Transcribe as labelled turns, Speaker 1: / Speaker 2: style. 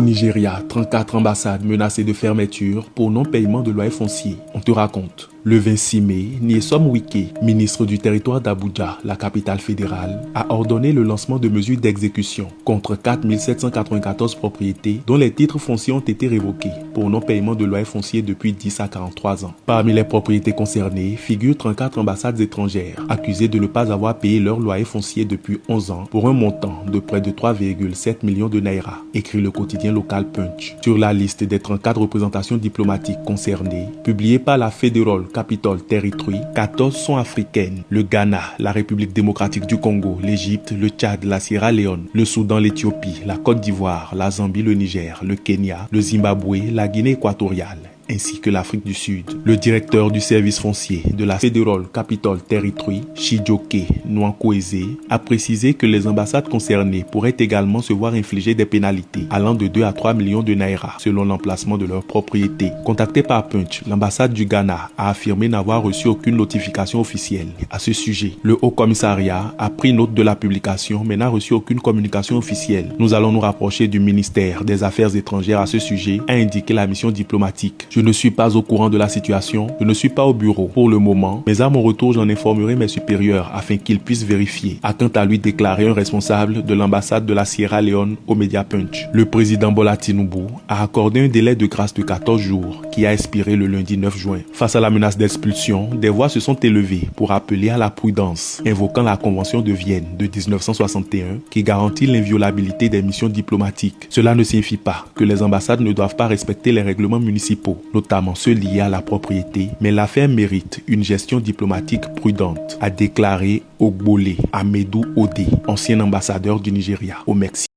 Speaker 1: Au Nigeria, 34 ambassades menacées de fermeture pour non-paiement de loyer foncier. On te raconte. Le 26 mai, Nyesom Wike, ministre du territoire d'Abuja, la capitale fédérale, a ordonné le lancement de mesures d'exécution contre 4 794 propriétés dont les titres fonciers ont été révoqués pour non-paiement de loyer foncier depuis 10 à 43 ans. Parmi les propriétés concernées figurent 34 ambassades étrangères accusées de ne pas avoir payé leur loyer foncier depuis 11 ans pour un montant de près de 3,7 millions de naira, écrit le quotidien local Punch. Sur la liste des 34 représentations diplomatiques concernées, publiée par la Federal Capital Territory, 14 sont africaines. Le Ghana, la République démocratique du Congo, l'Égypte, le Tchad, la Sierra Leone, le Soudan, l'Éthiopie, la Côte d'Ivoire, la Zambie, le Niger, le Kenya, le Zimbabwe, la Guinée équatoriale, ainsi que l'Afrique du Sud. Le directeur du service foncier de la Federal Capital Territory, Chijioke Nwankweze, a précisé que les ambassades concernées pourraient également se voir infliger des pénalités allant de 2 à 3 millions de naira selon l'emplacement de leur propriété. Contacté par Punch, l'ambassade du Ghana a affirmé n'avoir reçu aucune notification officielle à ce sujet. Le Haut Commissariat a pris note de la publication mais n'a reçu aucune communication officielle. Nous allons nous rapprocher du ministère des Affaires étrangères à ce sujet, a indiqué la mission diplomatique. Je ne suis pas au courant de la situation, je ne suis pas au bureau pour le moment, mais à mon retour j'en informerai mes supérieurs afin qu'ils puissent vérifier, a quant à lui déclaré un responsable de l'ambassade de la Sierra Leone au Media Punch. Le président Bola Tinubu a accordé un délai de grâce de 14 jours qui a expiré le lundi 9 juin. Face à la menace d'expulsion, des voix se sont élevées pour appeler à la prudence, invoquant la Convention de Vienne de 1961 qui garantit l'inviolabilité des missions diplomatiques. Cela ne signifie pas que les ambassades ne doivent pas respecter les règlements municipaux, notamment ceux liés à la propriété, mais l'affaire mérite une gestion diplomatique prudente, a déclaré Ogbole Amedou Ode, ancien ambassadeur du Nigeria au Mexique.